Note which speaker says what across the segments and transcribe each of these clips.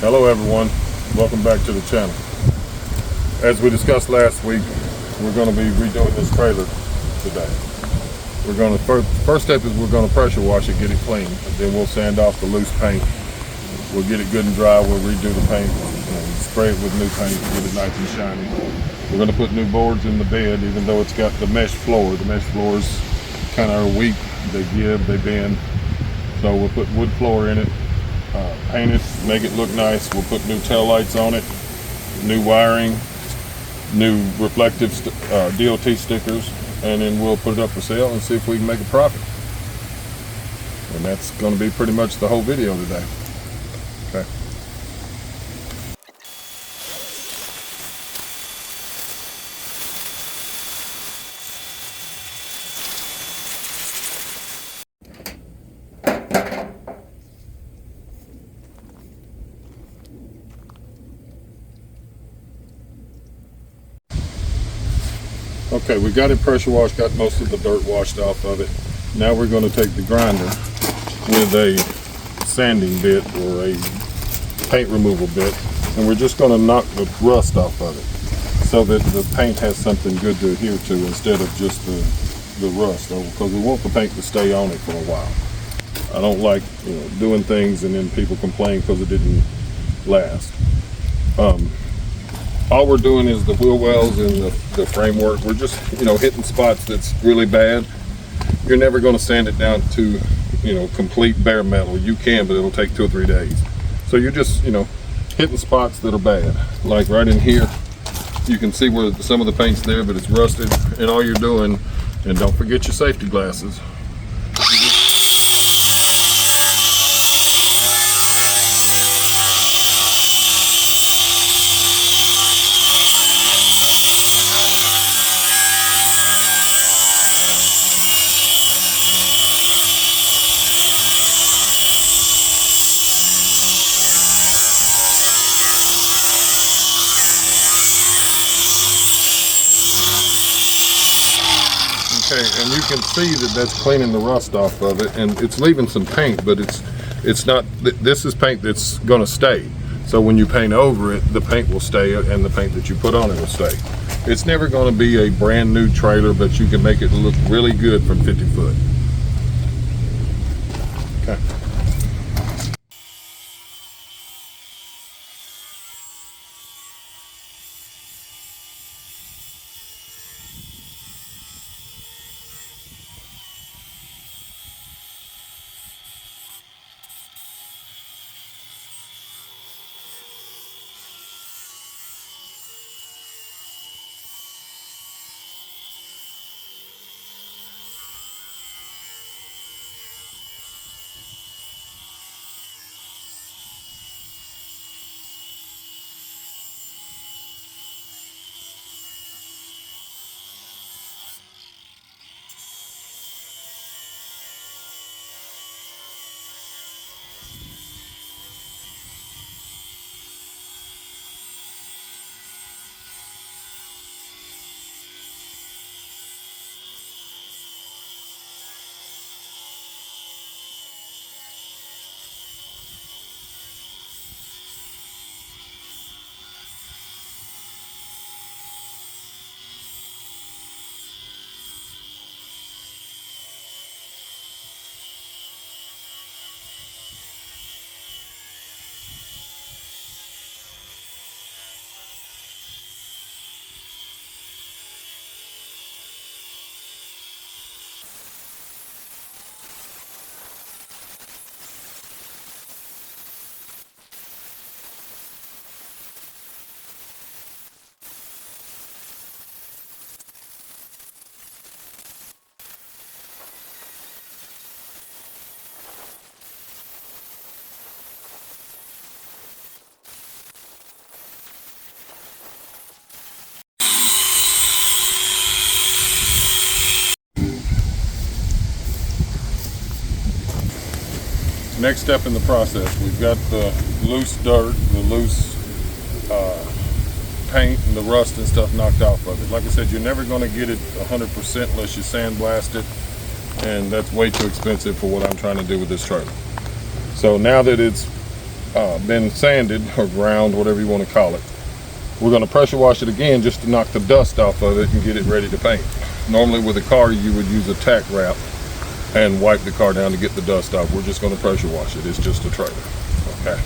Speaker 1: Hello everyone, welcome back to the channel. As we discussed last week, we're going to be redoing this trailer today. We're going to first step is we're going to pressure wash it, get it clean. Then we'll sand off the loose paint. We'll get it good and dry. We'll redo the paint and spray it with new paint, get it nice and shiny. We're going to put new boards in the bed, even though it's got the mesh floor. The mesh floors kind of are weak. They give, they bend. So we'll put wood floor in it. Paint it, make it look nice. We'll put new tail lights on it, new wiring, new reflective DOT stickers, and then we'll put it up for sale and see if we can make a profit. And that's going to be pretty much the whole video today. Okay. Okay, we got it pressure washed, got most of the dirt washed off of it. Now we're going to take the grinder with a sanding bit or a paint removal bit, and we're just going to knock the rust off of it so that the paint has something good to adhere to instead of just the rust, because we want the paint to stay on it for a while. I don't like, doing things and then people complain because it didn't last. All we're doing is the wheel wells and the framework. We're just, hitting spots that's really bad. You're never going to sand it down to, complete bare metal. You can, but it'll take 2 or 3 days. So you're just, hitting spots that are bad. Like right in here, you can see where some of the paint's there, but it's rusted. And all you're doing, and don't forget your safety glasses. And you can see that that's cleaning the rust off of it, and it's leaving some paint, but it's not, this is paint that's going to stay. So when you paint over it, the paint will stay, and the paint that you put on it will stay. It's never going to be a brand new trailer, but you can make it look really good from 50 foot. Okay. Next step in the process, we've got the loose dirt, the loose paint and the rust and stuff knocked off of it. Like I said, you're never going to get it 100% unless you sandblast it, and that's way too expensive for what I'm trying to do with this trailer. So now that it's been sanded or ground, whatever you want to call it. We're going to pressure wash it again just to knock the dust off of it and get it ready to paint. Normally with a car you would use a tack wrap and wipe the car down to get the dust off. We're just going to pressure wash it. It's just a trailer. Okay.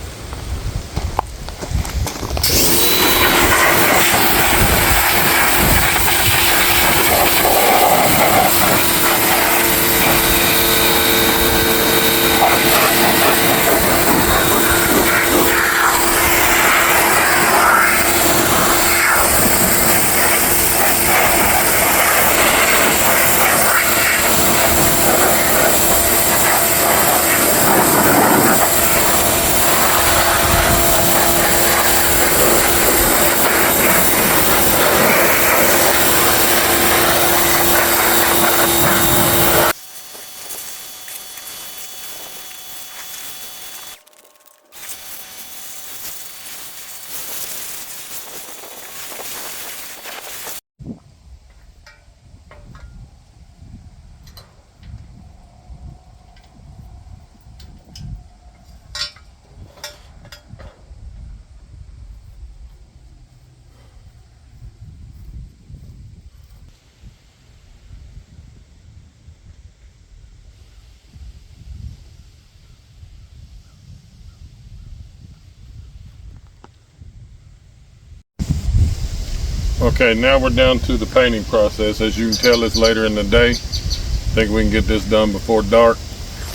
Speaker 1: Okay, now we're down to the painting process. As you can tell, it's later in the day. I think we can get this done before dark.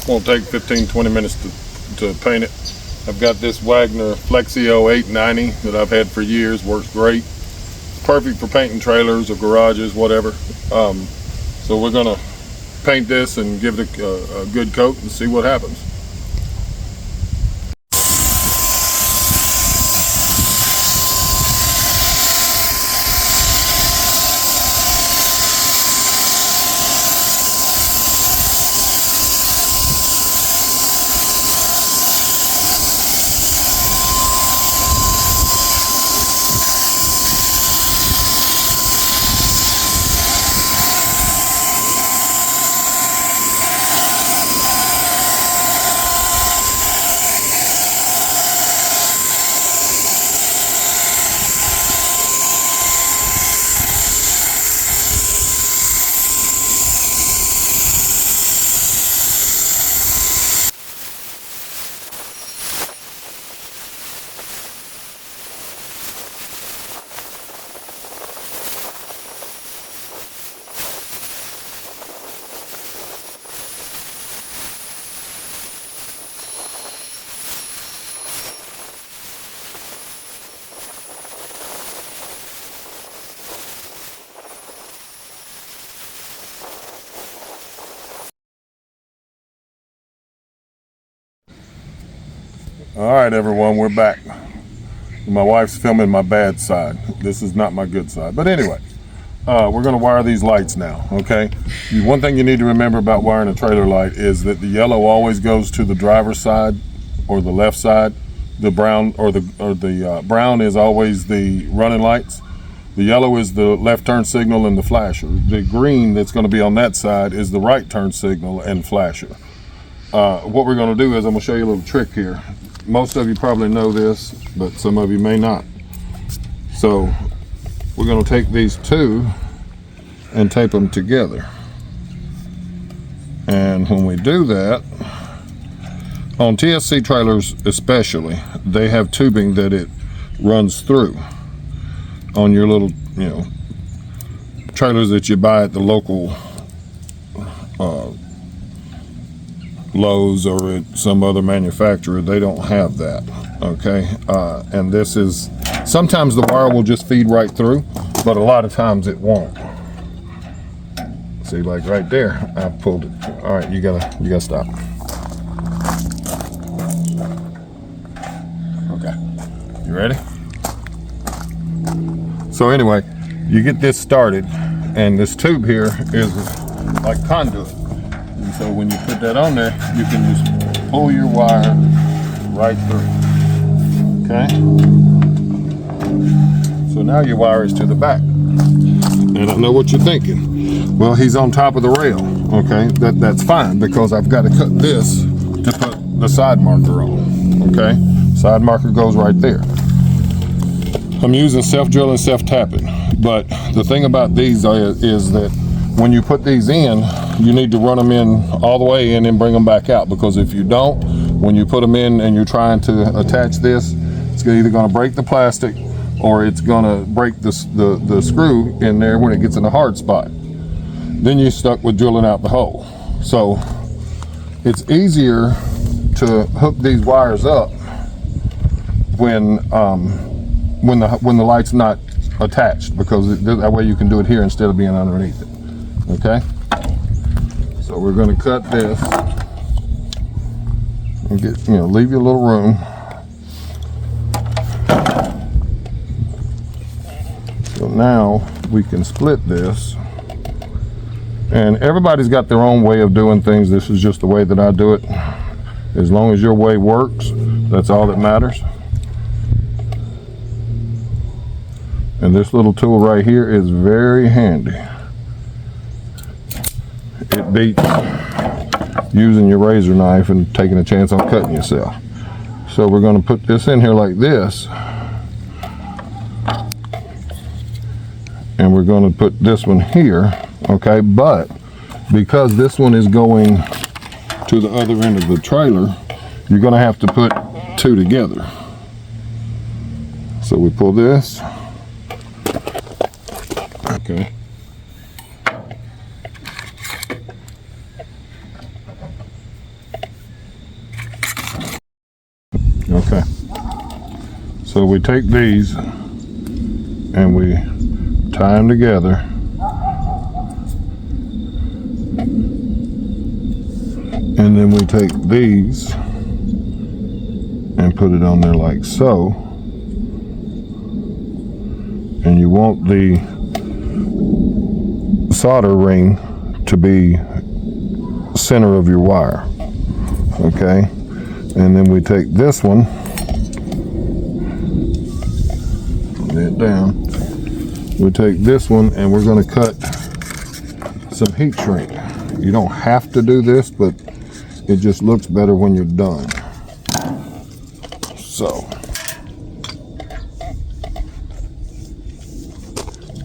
Speaker 1: Won't take 15-20 minutes to paint it. I've got this Wagner Flexio 890 that I've had for years. Works great. Perfect for painting trailers or garages, whatever. So we're gonna paint this and give it a good coat and see what happens. All right, everyone, we're back. My wife's filming my bad side. This is not my good side. But anyway, we're going to wire these lights now, okay? One thing you need to remember about wiring a trailer light is that the yellow always goes to the driver's side or the left side. The brown the brown is always the running lights. The yellow is the left turn signal and the flasher. The green that's going to be on that side is the right turn signal and flasher. What we're going to do is I'm going to show you a little trick here. Most of you probably know this, but some of you may not. So we're going to take these two and tape them together. And when we do that, on TSC trailers especially, they have tubing that it runs through on your little, trailers that you buy at the local Lowe's or at some other manufacturer. They don't have that, okay? And this is, sometimes the wire will just feed right through, but a lot of times it won't. See, like right there, I pulled it. All right, you gotta stop. Okay, you ready? So anyway, you get this started, and this tube here is like conduit. And so when you put that on there, you can just pull your wire right through, okay? So now your wire is to the back. And I know what you're thinking. Well, he's on top of the rail, okay? That's fine, because I've got to cut this to put the side marker on, okay? Side marker goes right there. I'm using self-drilling, self-tapping, but the thing about these is that when you put these in, you need to run them in all the way in and bring them back out, because if you don't, when you put them in and you're trying to attach this, it's either going to break the plastic or it's going to break the screw in there when it gets in the hard spot. Then you're stuck with drilling out the hole. So it's easier to hook these wires up when the light's not attached, because that way you can do it here instead of being underneath it. Okay, so we're going to cut this and get, leave you a little room. So now we can split this, and everybody's got their own way of doing things. This is just the way that I do it. As long as your way works, that's all that matters. And this little tool right here is very handy. It beats using your razor knife and taking a chance on cutting yourself. So we're going to put this in here like this, and we're going to put this one here, okay? But because this one is going to the other end of the trailer, you're going to have to put two together. So we pull this, okay. Okay, so we take these and we tie them together, and then we take these and put it on there like so. And you want the solder ring to be center of your wire, okay? And then we take this one, lay it down. We take this one and we're going to cut some heat shrink. You don't have to do this, but it just looks better when you're done. So,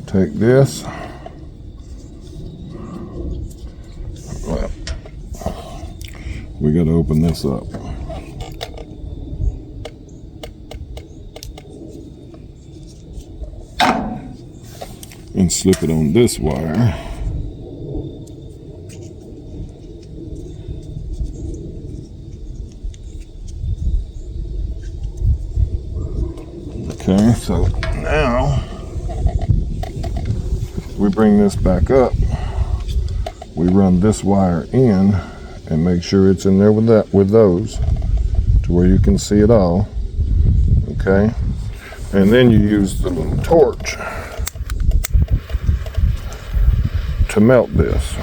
Speaker 1: take this. Well, we got to open this up. And slip it on this wire. Okay, so now we bring this back up. We run this wire in and make sure it's in there with those to where you can see it all. Okay, and then you use the little torch to melt this.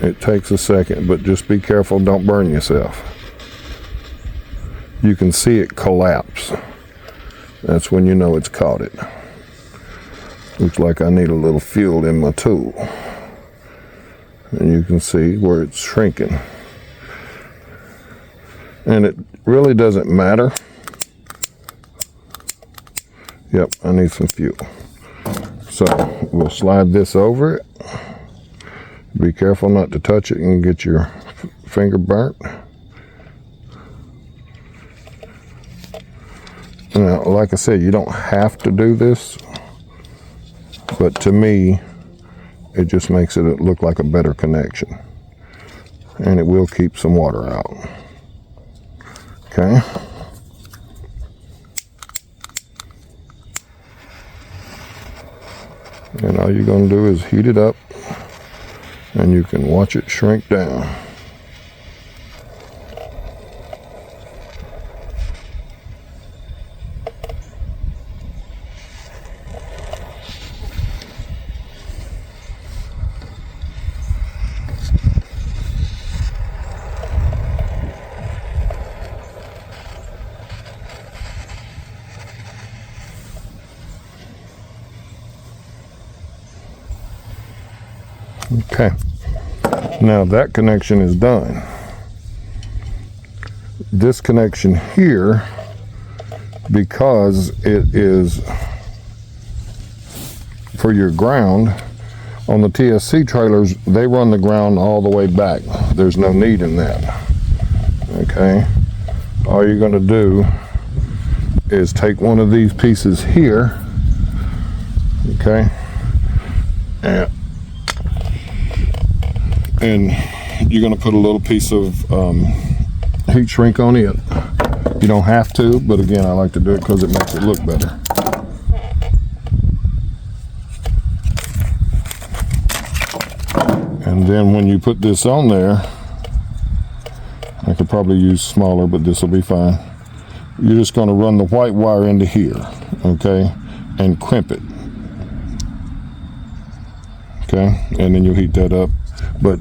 Speaker 1: It takes a second, but just be careful, don't burn yourself. You can see it collapse. That's when you know it's caught it. Looks like I need a little fuel in my tool. And you can see where it's shrinking. And it really doesn't matter. Yep, I need some fuel. So we'll slide this over it. Be careful not to touch it and get your finger burnt. Now, like I said, you don't have to do this, but to me, it just makes it look like a better connection. And it will keep some water out. Okay. And all you're going to do is heat it up, and you can watch it shrink down. Okay. Now that connection is done. This connection here, because it is for your ground, on the TSC trailers, they run the ground all the way back. There's no need in that. Okay. All you're going to do is take one of these pieces here. Okay. And you're going to put a little piece of heat shrink on it. You don't have to, but again, I like to do it because it makes it look better. And then when you put this on there, I could probably use smaller, but this will be fine. You're just going to run the white wire into here, okay, and crimp it. Okay, and then you heat that up. But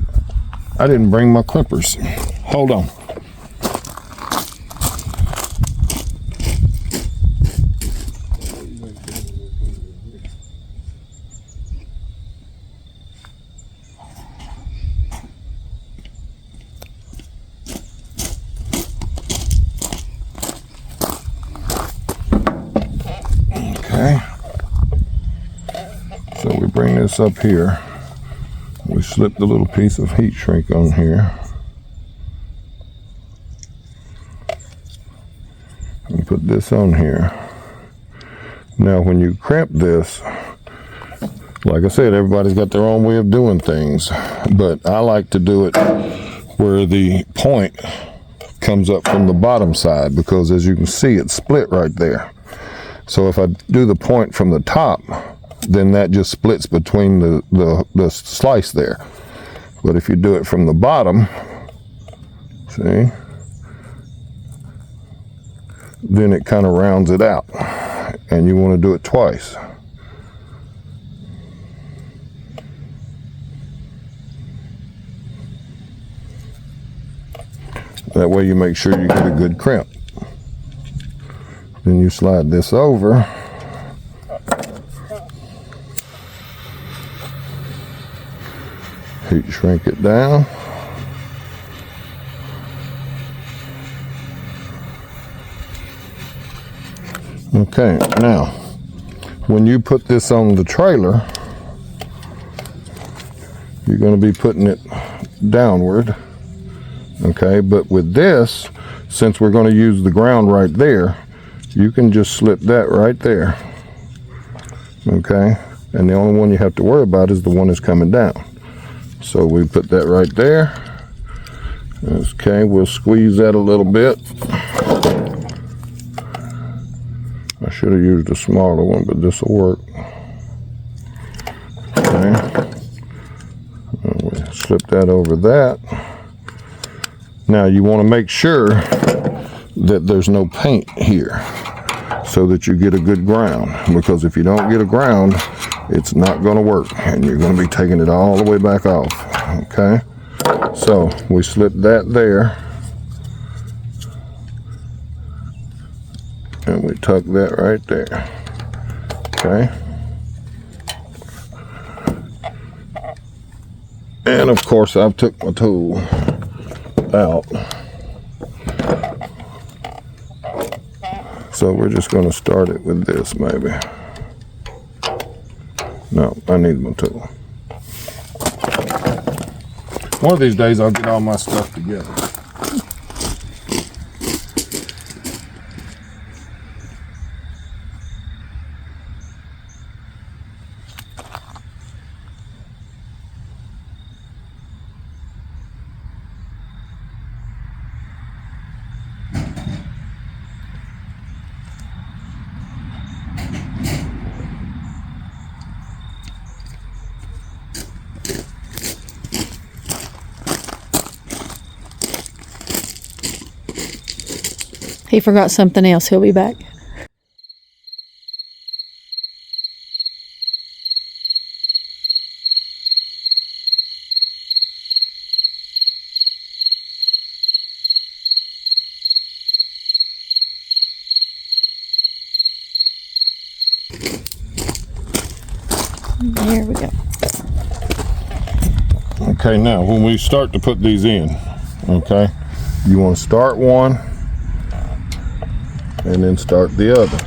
Speaker 1: I didn't bring my crimpers. Hold on. Okay. So we bring this up here. We slip the little piece of heat shrink on here and put this on here. Now when you crimp this, like I said, everybody's got their own way of doing things, but I like to do it where the point comes up from the bottom side, because as you can see, it's split right there. So if I do the point from the top, then that just splits between the slice there. But if you do it from the bottom, see, then it kind of rounds it out. And you want to do it twice. That way you make sure you get a good crimp. Then you slide this over. Heat shrink it down. Okay, now when you put this on the trailer, you're going to be putting it downward. Okay, but with this, since we're going to use the ground right there, you can just slip that right there. Okay, and the only one you have to worry about is the one that's coming down. So we put that right there. Okay, we'll squeeze that a little bit. I should have used a smaller one, but this will work. Okay, and we slip that over that. Now you want to make sure that there's no paint here so that you get a good ground, because if you don't get a ground, it's not going to work and you're going to be taking it all the way back off. Okay, so we slip that there and we tuck that right there. Okay, and of course I've took my tool out, so we're just going to start it with this. Maybe no, I need my tool. One of these days I'll get all my stuff together.
Speaker 2: He forgot something else. He'll be back. There we go.
Speaker 1: Okay, now when we start to put these in, okay, you want to start one and then start the other.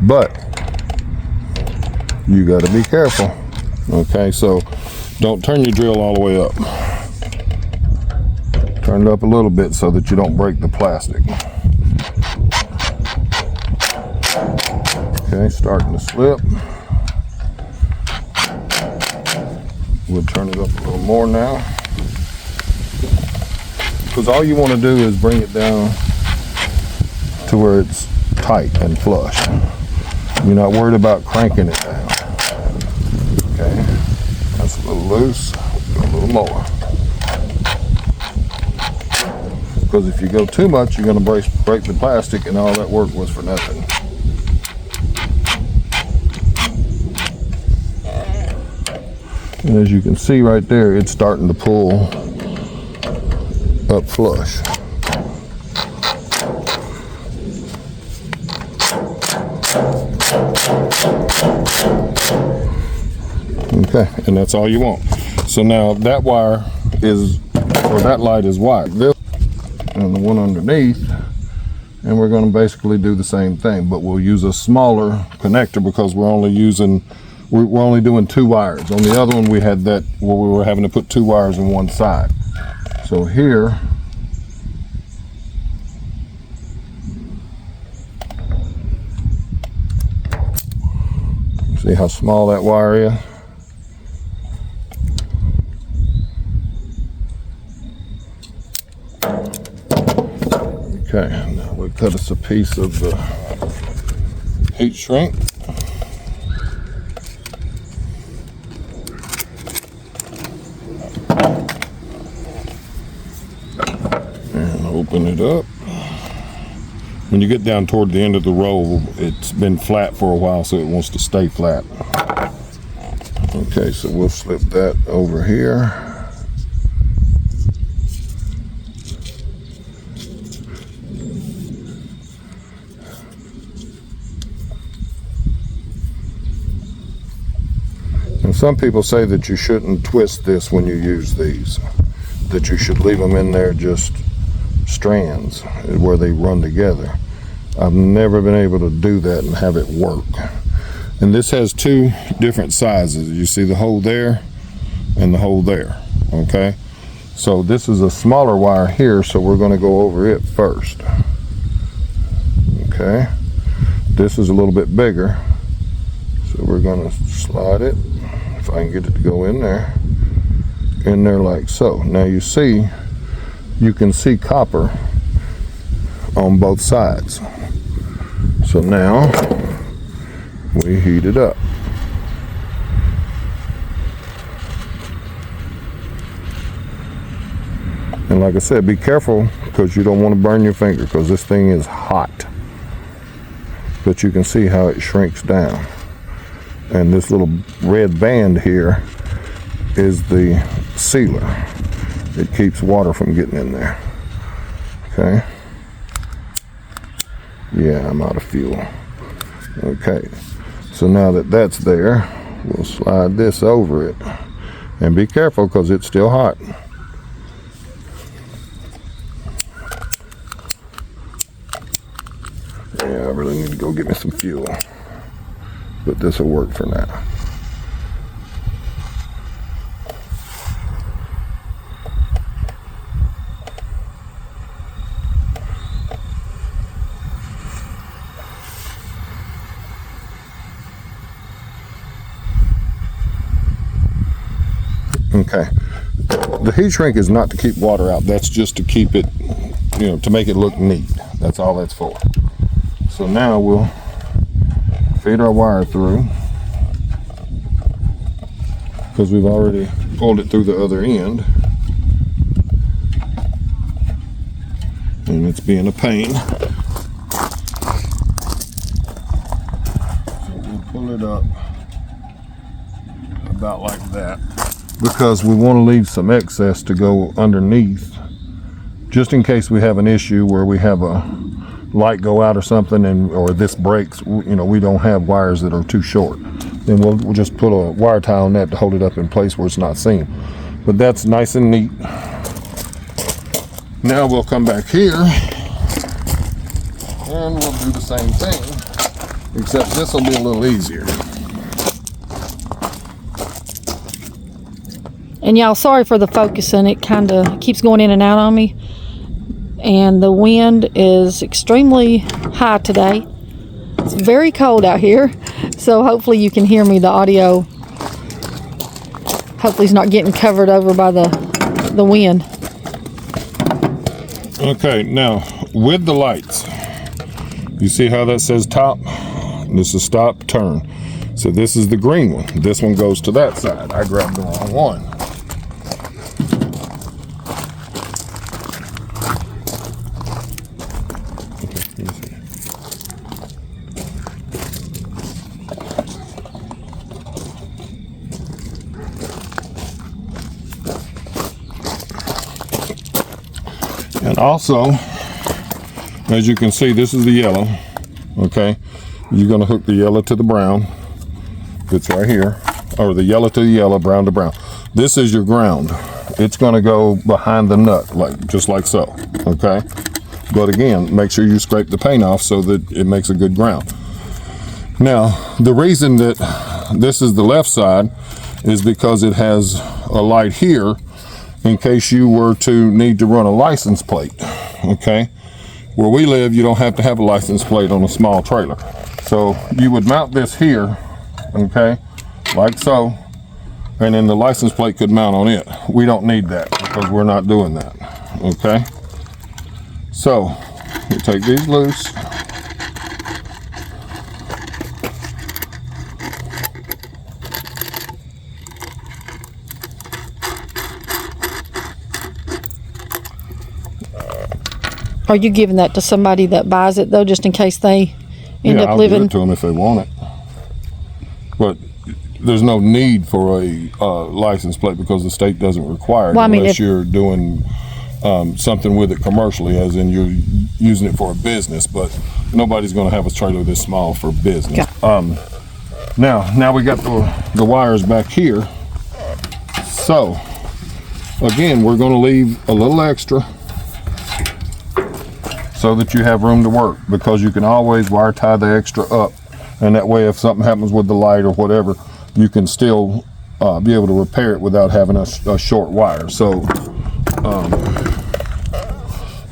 Speaker 1: But you got to be careful. Okay, so don't turn your drill all the way up. Turn it up a little bit so that you don't break the plastic. Okay, starting to slip. We'll turn it up a little more now. Because all you want to do is bring it down to where it's tight and flush. You're not worried about cranking it down. Okay, that's a little loose. Go a little more. Because if you go too much, you're going to break the plastic, and all that work was for nothing. And as you can see right there, it's starting to pull up flush. Okay, and that's all you want. So now that wire is, or that light is wired. This and the one underneath, and we're going to basically do the same thing, but we'll use a smaller connector because we're only doing 2 wires. On the other one we had that where we were having to put 2 wires on one side. So here, see how small that wire is? Okay, now we'll cut us a piece of the heat shrink. And open it up. When you get down toward the end of the roll, it's been flat for a while, so it wants to stay flat. Okay, so we'll slip that over here. And some people say that you shouldn't twist this when you use these, that you should leave them in there just strands where they run together. I've never been able to do that and have it work. And this has 2 different sizes. You see the hole there and the hole there, okay? So this is a smaller wire here, so we're going to go over it first. Okay, this is a little bit bigger, so we're going to slide it, if I can get it to go in there like so. Now you can see copper on both sides. So now we heat it up. And like I said, be careful because you don't want to burn your finger because this thing is hot. But you can see how it shrinks down. And this little red band here is the sealer. It keeps water from getting in there. Okay. Yeah, I'm out of fuel. Okay. So now that that's there, we'll slide this over it. And be careful because it's still hot. Yeah, I really need to go get me some fuel. But this will work for now. Okay. The heat shrink is not to keep water out. That's just to keep it, to make it look neat. That's all that's for. So now we'll feed our wire through because we've already pulled it through the other end. And it's being a pain. So we'll pull it up about like that, because we want to leave some excess to go underneath, just in case we have an issue where we have a light go out or something, or this breaks. We don't have wires that are too short. then we'll just put a wire tie on that to hold it up in place where it's not seen. But that's nice and neat. Now we'll come back here and we'll do the same thing, except this will be a little easier.
Speaker 2: And y'all, sorry for the focusing. It kind of keeps going in and out on me. And the wind is extremely high today. It's very cold out here. So hopefully you can hear me. The audio hopefully it's not getting covered over by the wind.
Speaker 1: Okay, now with the lights, you see how that says top? This is stop, turn. So this is the green one. This one goes to that side. I grabbed the wrong one. Okay, let me see. And also, as you can see, this is the yellow. Okay, you're going to hook the yellow to the brown. It's right here, or the yellow to the yellow, brown to brown. This is your ground. It's going to go behind the nut, just like so. Okay, but again, make sure you scrape the paint off so that it makes a good ground. Now, the reason that this is the left side is because it has a light here in case you were to need to run a license plate. Okay, where we live, you don't have to have a license plate on a small trailer. So you would mount this here, okay, like so, and then the license plate could mount on it. We don't need that because we're not doing that. Okay, so you take these loose.
Speaker 2: Are you giving that to somebody that buys it though, just in case they end up
Speaker 1: I'll
Speaker 2: living?
Speaker 1: give it to them if they want it. But there's no need for a license plate because the state doesn't require it unless you're doing something with it commercially, as in you're using it for a business. But nobody's going to have a trailer this small for business.
Speaker 2: Okay.
Speaker 1: Now we got the wires back here. So again, we're going to leave a little extra so that you have room to work, because you can always wire tie the extra up, and that way if something happens with the light or whatever, you can still be able to repair it without having a short wire. So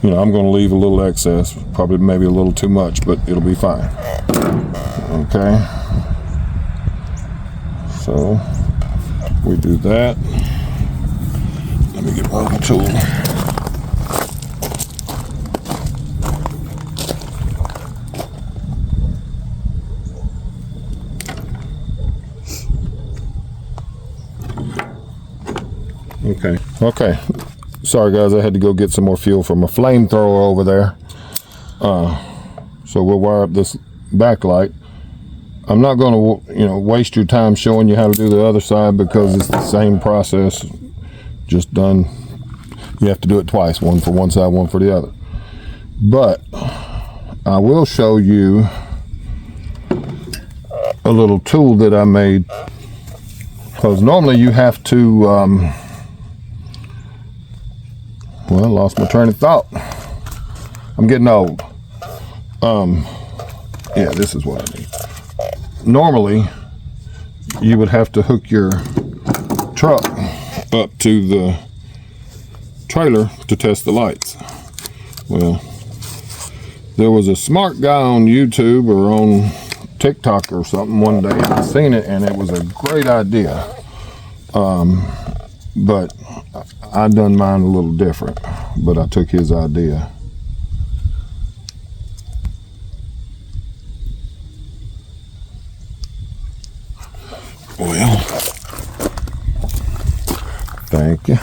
Speaker 1: you know, I'm going to leave a little excess, probably maybe a little too much, but it'll be fine. Okay, so we do that. Let me get my other tool. Okay. Sorry guys, I had to go get some more fuel from a flamethrower over there. So we'll wire up this backlight. I'm not going to, waste your time showing you how to do the other side because it's the same process, just done. You have to do it twice, one for one side, one for the other. But I will show you a little tool that I made, because normally you have to well, lost my train of thought. I'm getting old. Yeah, this is what I need. Normally, you would have to hook your truck up to the trailer to test the lights. Well, there was a smart guy on YouTube or on TikTok or something one day, and I seen it, and it was a great idea. But I done mine a little different, but I took his idea. Well, thank you.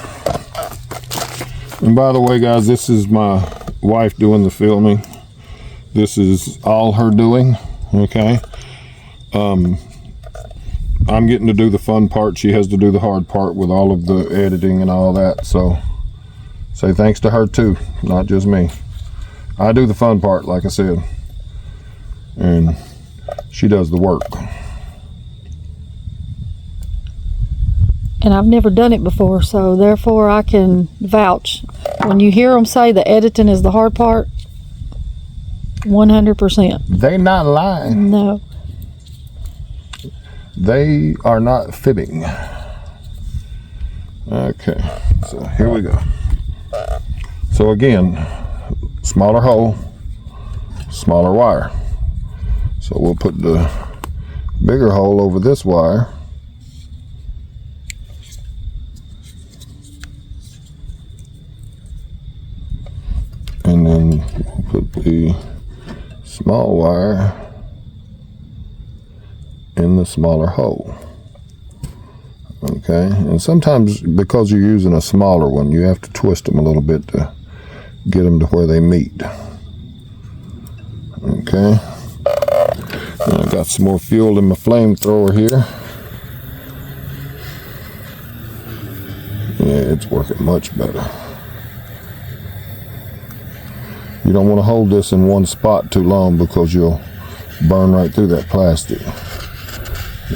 Speaker 1: And by the way, guys, this is my wife doing the filming. This is all her doing, okay? I'm getting to do the fun part. She has to do the hard part with all of the editing and all that. So say thanks to her too, not just me. I do the fun part, like I said, and she does the work.
Speaker 2: and I've never done it before, so therefore I can vouch. When you hear them say the editing is the hard part, 100%.
Speaker 1: They not lying.
Speaker 2: No.
Speaker 1: They are not fibbing. Okay, so here we go. So again, smaller hole, smaller wire. So we'll put the bigger hole over this wire. And then we'll put the small wire in the smaller hole. Okay, and sometimes because you're using a smaller one, you have to twist them a little bit to get them to where they meet. Okay, and I got some more fuel in my flamethrower here. Yeah, it's working much better. You don't want to hold this in one spot too long because you'll burn right through that plastic.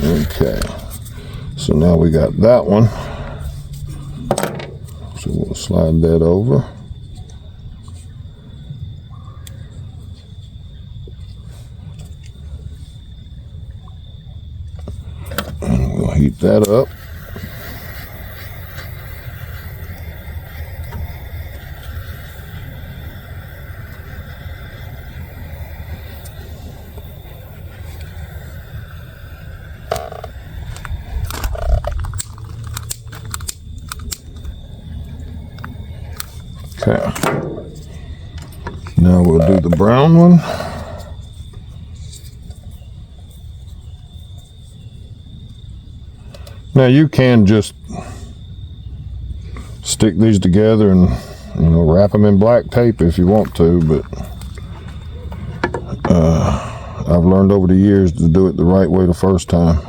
Speaker 1: Okay, so now we got that one. So we'll slide that over. And we'll heat that up. Okay, now we'll do the brown one. Now you can just stick these together and, you know, wrap them in black tape if you want to, but I've learned over the years to do it the right way the first time.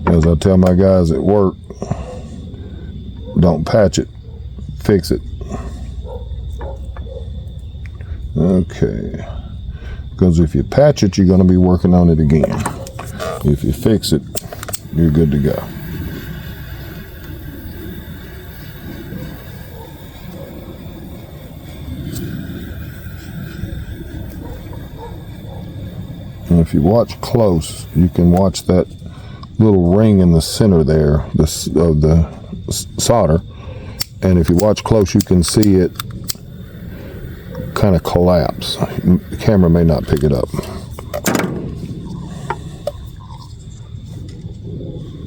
Speaker 1: As I tell my guys at work, don't patch it, fix it. Okay, because if you patch it, you're going to be working on it again. If you fix it, you're good to go. And if you watch close, you can watch that little ring in the center there of the solder, and if you watch close you can see it kind of collapse. The camera may not pick it up.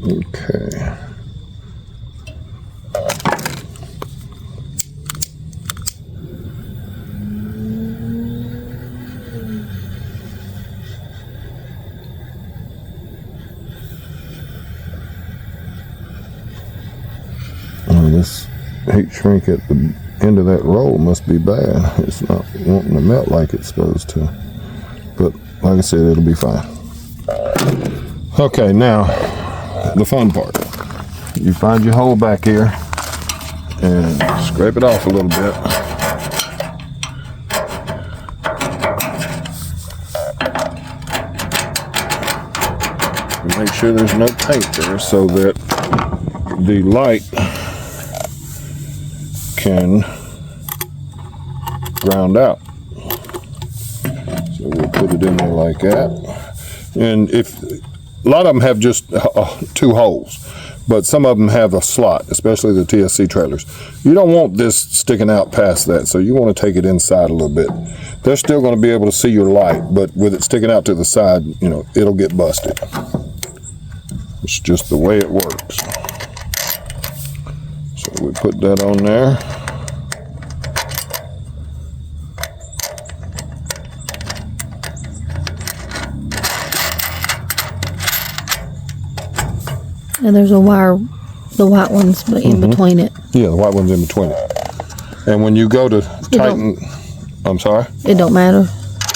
Speaker 1: Okay. This heat shrink at the end of that roll must be bad. It's not wanting to melt like it's supposed to. But like I said, it'll be fine. Okay, now the fun part. You find your hole back here and scrape it off a little bit. And make sure there's no paint there so that the light can ground out. So we'll put it in there like that. And if a lot of them have just two holes, but some of them have a slot, especially the TSC trailers. You don't want this sticking out past that, so you want to take it inside a little bit. They're still going to be able to see your light, but with it sticking out to the side, you know, it'll get busted. It's just the way it works. So we put that on there.
Speaker 2: And there's a wire, the white one's in between it.
Speaker 1: Yeah, the white one's in between it. And when you go to tighten, I'm sorry?
Speaker 2: It don't matter.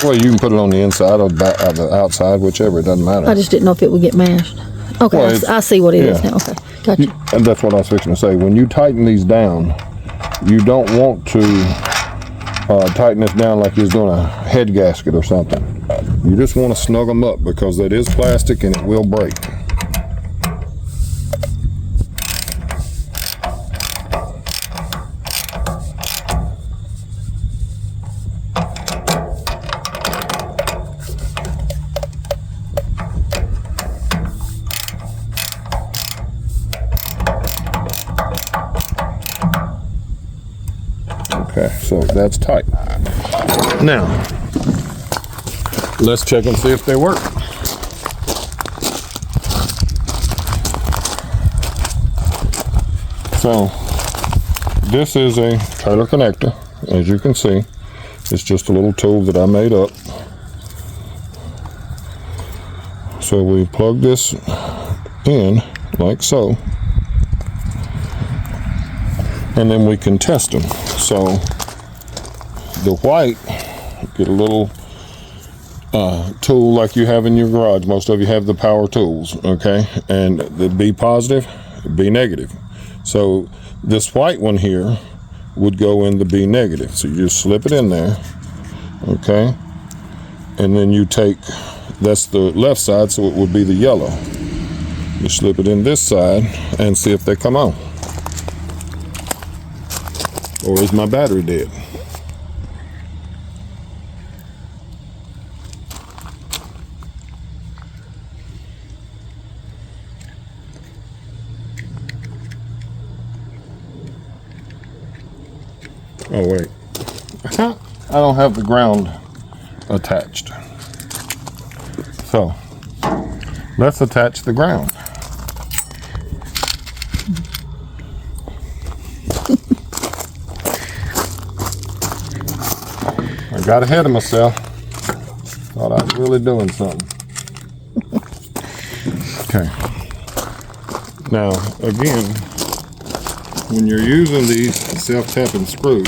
Speaker 1: Well, you can put it on the inside or the outside, whichever, it doesn't matter.
Speaker 2: I just didn't know if it would get mashed. Okay,
Speaker 1: Well,
Speaker 2: I see what it is now. Okay, gotcha.
Speaker 1: And that's what I was fixing to say. When you tighten these down, you don't want to tighten this down like you're doing a head gasket or something. You just want to snug them up because that is plastic and it will break. Okay, so that's tight. Now, let's check and see if they work. So, this is a trailer connector, as you can see. It's just a little tool that I made up. So we plug this in, like so. And then we can test them. So the white, get a little tool like you have in your garage. Most of you have the power tools, okay? And the B positive, B negative. So this white one here would go in the B negative. So you just slip it in there, okay? And then you take, that's the left side, so it would be the yellow. You slip it in this side and see if they come on. Or is my battery dead? Oh wait, I don't have the ground attached. So let's attach the ground. I got ahead of myself. Thought I was really doing something. Okay. Now, again, when you're using these self-tapping screws,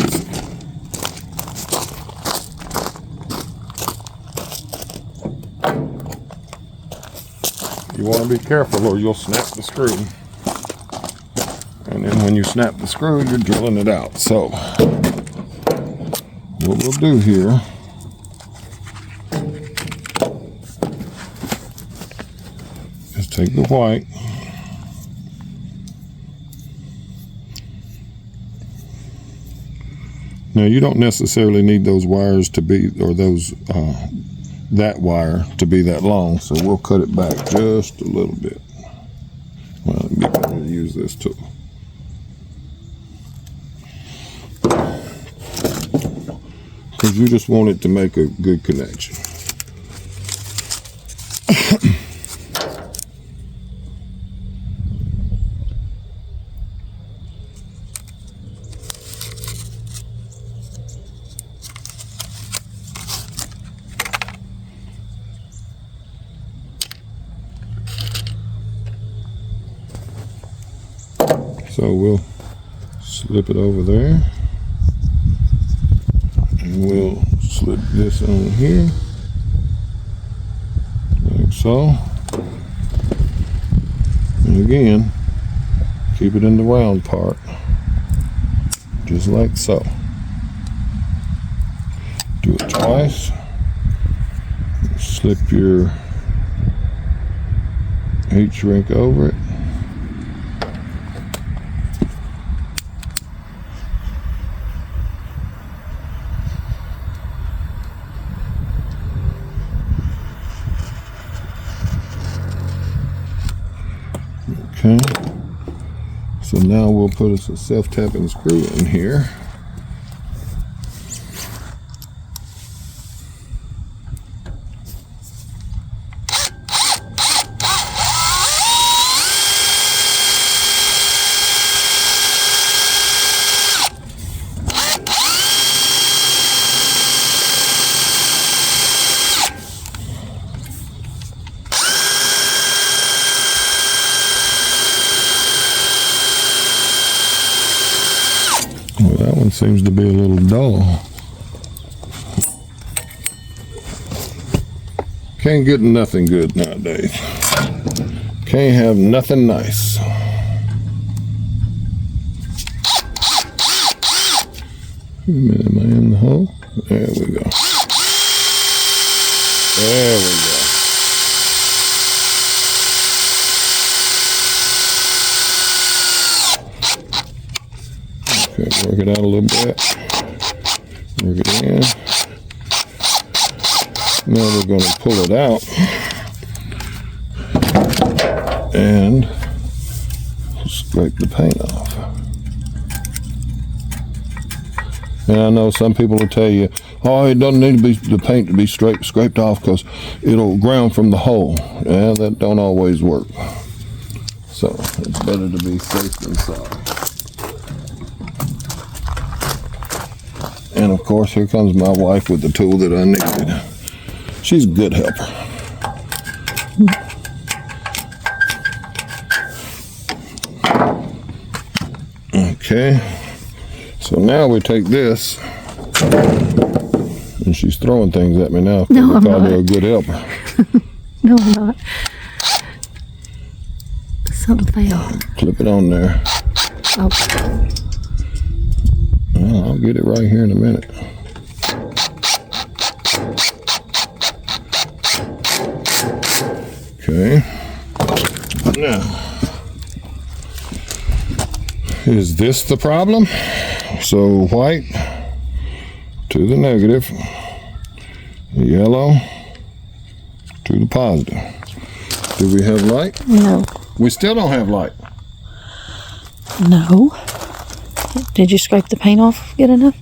Speaker 1: you want to be careful or you'll snap the screw. And then when you snap the screw, you're drilling it out. So, what we'll do here is take the white, now you don't necessarily need those wires to be, or those that wire to be that long, so we'll cut it back just a little bit. Well, it'd be better to use this tool. Because you just want it to make a good connection. So we'll slip it over there. And we'll slip this on here, like so. And again, keep it in the round part, just like so. Do it twice. Slip your H-ring over it. Okay, so now we'll put us a self-tapping screw in here. Well, that one seems to be a little dull. Can't get nothing good nowadays. Can't have nothing nice. Wait a minute, am I in the hole? There we go. There we go. Okay, work it out a little bit. Work it in. Now we're going to pull it out and scrape the paint off. And I know some people will tell you, oh, it doesn't need to be the paint to be scraped off because it'll ground from the hole. Yeah, that don't always work. So it's better to be safe than sorry. And of course, here comes my wife with the tool that I needed. She's a good helper. Okay, so now we take this, and she's throwing things at me now.
Speaker 2: No, I'm
Speaker 1: call her a
Speaker 2: not.
Speaker 1: good helper.
Speaker 2: No, I'm not. Something fell.
Speaker 1: Clip it on there.
Speaker 2: Oh,
Speaker 1: Well, I'll get it right here in a minute. Okay. Now, is this the problem? So white to the negative, yellow to the positive. Do we have light?
Speaker 2: no.
Speaker 1: We still don't have light.
Speaker 2: No. Did you scrape the paint off good enough?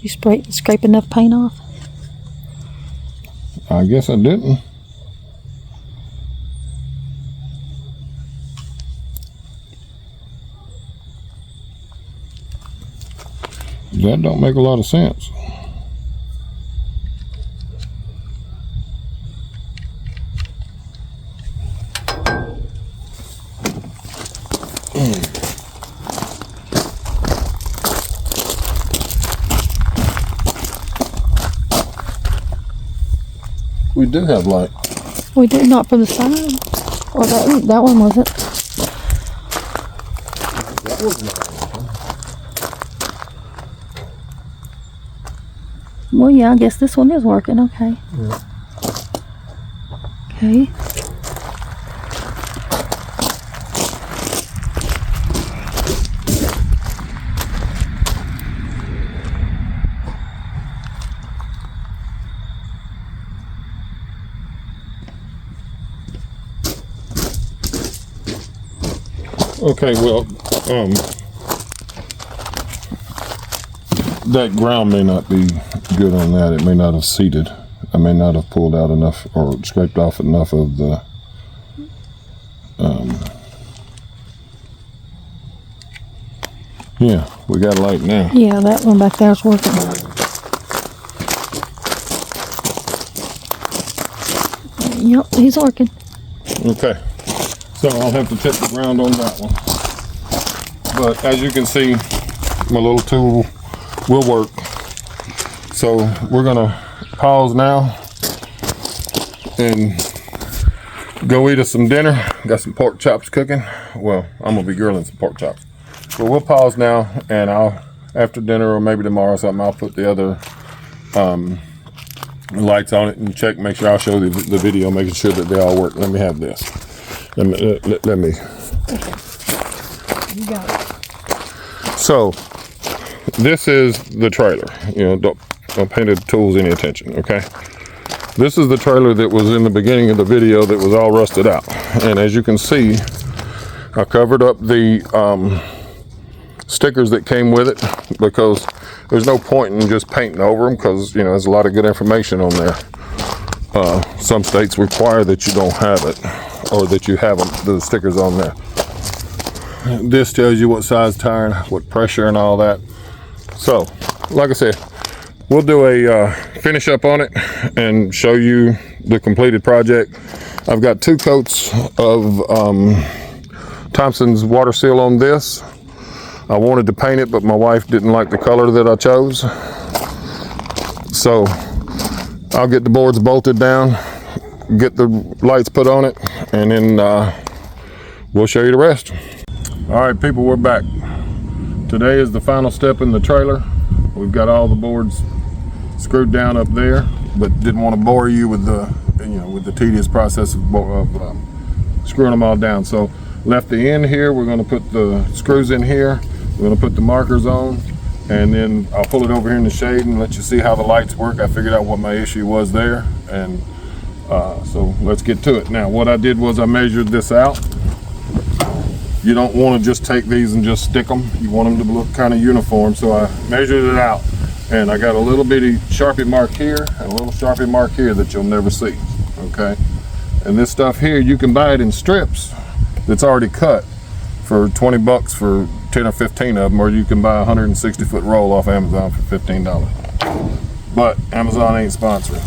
Speaker 2: You scrape enough paint off?
Speaker 1: I guess I didn't. That don't make a lot of sense. We do have light.
Speaker 2: We did not from the side. Or that one wasn't.
Speaker 1: That was light.
Speaker 2: Well, yeah, I guess this one is working. Okay.
Speaker 1: Yeah.
Speaker 2: Okay.
Speaker 1: Okay, well, that ground may not be good on that. It may not have seated. I may not have pulled out enough or scraped off enough of the yeah, we got light now.
Speaker 2: Yeah, that one back there is working. Yep, he's working.
Speaker 1: Okay, so I'll have to tip the ground on that one. But as you can see, my little tool will work. So we're gonna pause now and go eat us some dinner. Got some pork chops cooking. Well, I'm gonna be grilling some pork chops. So we'll pause now, and after dinner or maybe tomorrow or something, I'll put the other lights on it and check, make sure I'll show the video, making sure that they all work. Let me have this. Let me.
Speaker 2: You got it.
Speaker 1: So this is the trailer. You know, don't pay the tools any attention, okay? This is the trailer that was in the beginning of the video that was all rusted out. And as you can see, I covered up the stickers that came with it because there's no point in just painting over them because, you know, there's a lot of good information on there. Some states require that you don't have it or that you have the stickers on there. This tells you what size tire and what pressure and all that. So, like I said, we'll do a finish up on it and show you the completed project. I've got 2 coats of Thompson's water seal on this. I wanted to paint it, but my wife didn't like the color that I chose. So I'll get the boards bolted down, get the lights put on it, and then we'll show you the rest. All right, people, we're back. Today is the final step in the trailer. We've got all the boards screwed down up there, but didn't want to bore you with the tedious process of screwing them all down. So left the end here. We're going to put the screws in here. We're going to put the markers on, and then I'll pull it over here in the shade and let you see how the lights work. I figured out what my issue was there, and so let's get to it. Now, what I did was I measured this out. You don't want to just take these and just stick them. You want them to look kind of uniform. So I measured it out, and I got a little bitty Sharpie mark here and a little Sharpie mark here that you'll never see, okay? And this stuff here, you can buy it in strips that's already cut for 20 bucks for 10 or 15 of them, or you can buy a 160-foot roll off Amazon for $15. But Amazon ain't sponsoring.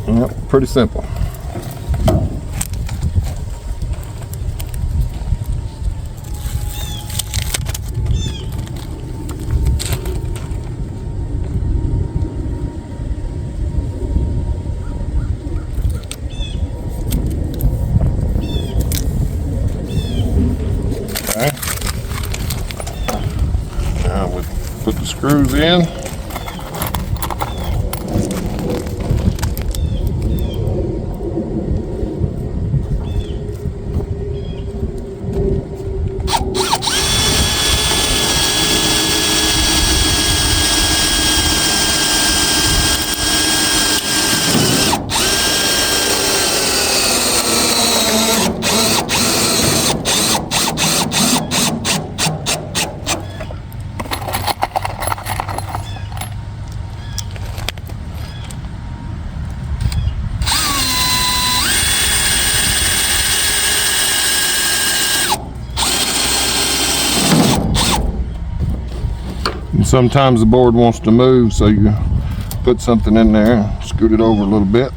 Speaker 1: Yep, pretty simple. Okay. Now we put the screws in. Sometimes the board wants to move, so you put something in there and scoot it over a little bit.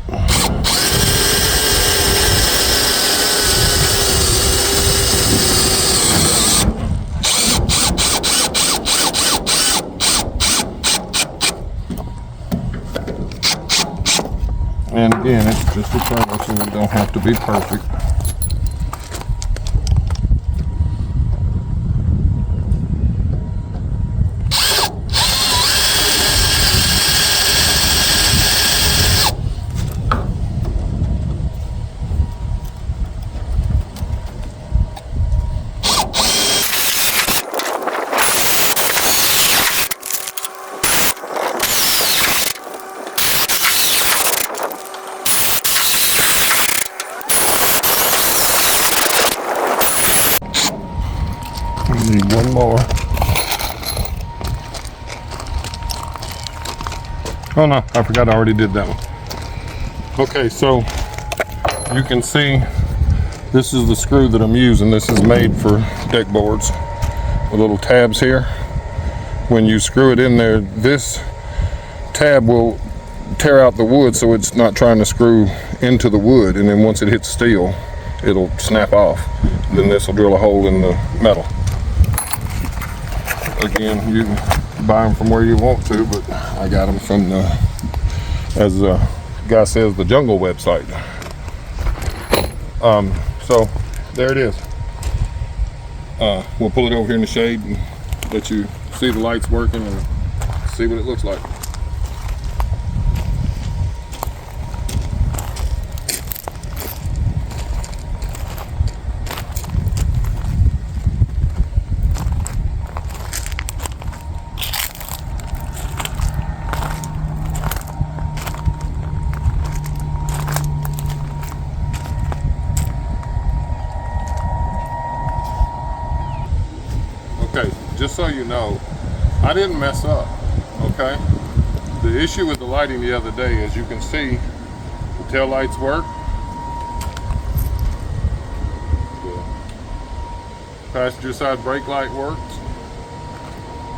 Speaker 1: And again, it's just a trial, so it don't have to be perfect. Need one more. Oh no, I forgot I already did that one. Okay, so you can see this is the screw that I'm using. This is made for deck boards with little tabs here. When you screw it in there, this tab will tear out the wood so it's not trying to screw into the wood, and then once it hits steel, it'll snap off. Then this will drill a hole in the metal. Again, you can buy them from where you want to, but I got them from the, as the guy says, the Jungle website. So there it is. We'll pull it over here in the shade and let you see the lights working and see what it looks like. Okay, just so you know, I didn't mess up, okay? The issue with the lighting the other day, as you can see, the tail lights work. The passenger side brake light works.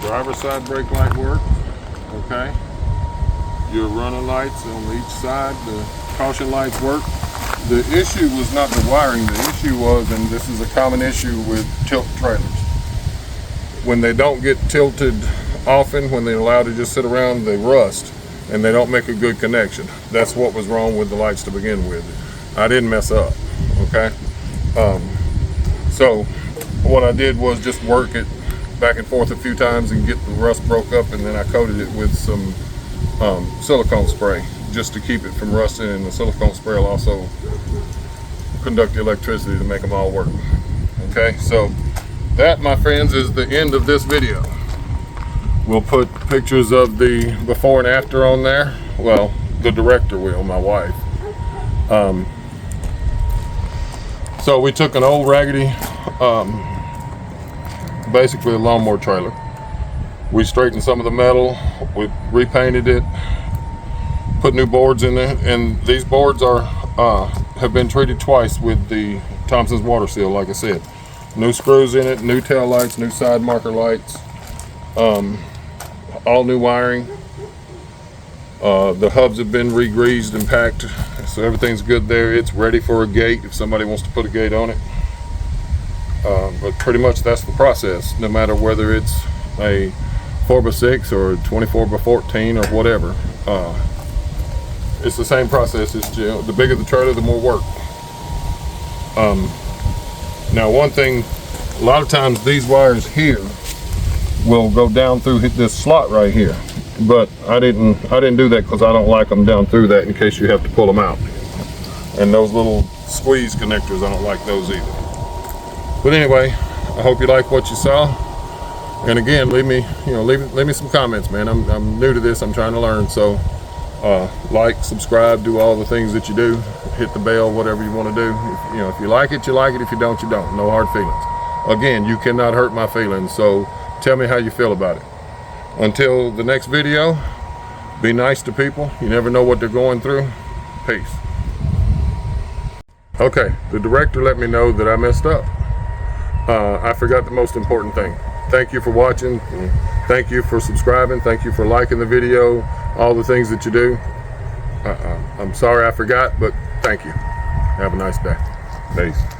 Speaker 1: Driver side brake light works, okay? Your running lights on each side, the caution lights work. The issue was not the wiring, the issue was, and this is a common issue with tilt trailers. When they don't get tilted often, when they're allowed to just sit around, they rust. and they don't make a good connection. That's what was wrong with the lights to begin with. I didn't mess up, okay? So what I did was just work it back and forth a few times and get the rust broke up, and then I coated it with some silicone spray just to keep it from rusting, and the silicone spray will also conduct the electricity to make them all work. Okay, so that, my friends, is the end of this video. We'll put pictures of the before and after on there. Well, the director will, my wife. So we took an old raggedy, basically a lawnmower trailer. We straightened some of the metal, we repainted it, put new boards in there, and these boards are have been treated twice with the Thompson's water seal, like I said. New screws in it, new tail lights, new side marker lights, all new wiring. The hubs have been re-greased and packed, so everything's good there. It's ready for a gate if somebody wants to put a gate on it. But pretty much that's the process, no matter whether it's a 4x6 or 24x14 or whatever. It's the same process. It's, you know, the bigger the trailer, the more work. Now, one thing, a lot of times these wires here will go down through this slot right here, but I didn't do that because I don't like them down through that in case you have to pull them out. And those little squeeze connectors, I don't like those either. But anyway, I hope you like what you saw. And again, leave me some comments, man. I'm new to this. I'm trying to learn. So like, subscribe, do all the things that you do. Hit the bell, whatever you want to do. If you like it, you like it. If you don't, you don't. No hard feelings. Again, you cannot hurt my feelings. So tell me how you feel about it. Until the next video, be nice to people. You never know what they're going through. Peace. Okay, the director let me know that I messed up. I forgot the most important thing. Thank you for watching. Thank you for subscribing. Thank you for liking the video. All the things that you do. I'm sorry I forgot, but thank you. Have a nice day. Peace.